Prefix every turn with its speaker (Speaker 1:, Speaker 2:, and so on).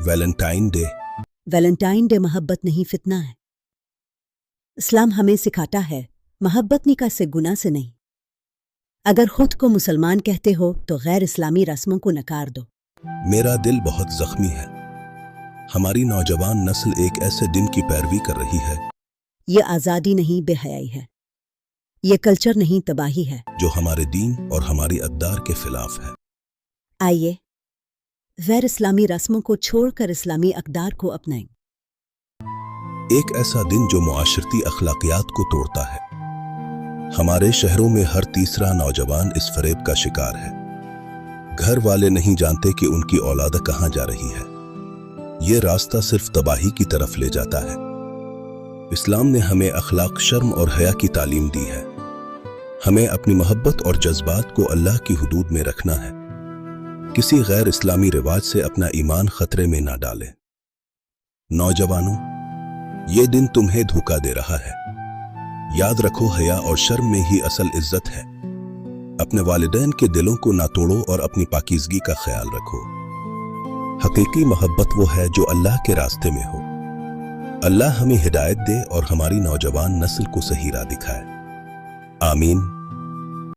Speaker 1: Valentine day.
Speaker 2: Valentine day محبت نہیں فتنہ ہے۔ اسلام ہمیں سکھاتا ہے محبت نکاح سے گناہ سے نہیں۔ اگر خود کو مسلمان کہتے ہو تو غیر اسلامی رسموں کو نکار دو۔
Speaker 1: میرا دل بہت زخمی ہے۔ ہماری نوجوان نسل ایک ایسے دن کی پیروی کر رہی ہے۔
Speaker 2: یہ آزادی نہیں بے حیائی ہے۔ یہ کلچر نہیں تباہی ہے۔
Speaker 1: جو ہمارے دین اور ہماری اقدار کے خلاف ہے۔
Speaker 2: آئیے غیر اسلامی رسموں کو چھوڑ کر اسلامی اقدار کو اپنائیں۔
Speaker 1: ایک ایسا دن جو معاشرتی اخلاقیات کو توڑتا ہے۔ ہمارے شہروں میں ہر تیسرا نوجوان اس فریب کا شکار ہے۔ گھر والے نہیں جانتے کہ ان کی اولاد کہاں جا رہی ہے۔ یہ راستہ صرف تباہی کی طرف لے جاتا ہے۔ اسلام نے ہمیں اخلاق، شرم اور حیا کی تعلیم دی ہے۔ ہمیں اپنی محبت اور جذبات کو اللہ کی حدود میں رکھنا ہے۔ کسی غیر اسلامی رواج سے اپنا ایمان خطرے میں نہ ڈالیں۔ نوجوانوں، یہ دن تمہیں دھوکہ دے رہا ہے۔ یاد رکھو، حیا اور شرم میں ہی اصل عزت ہے۔ اپنے والدین کے دلوں کو نہ توڑو اور اپنی پاکیزگی کا خیال رکھو۔ حقیقی محبت وہ ہے جو اللہ کے راستے میں ہو۔ اللہ ہمیں ہدایت دے اور ہماری نوجوان نسل کو صحیح راہ دکھائے۔ آمین۔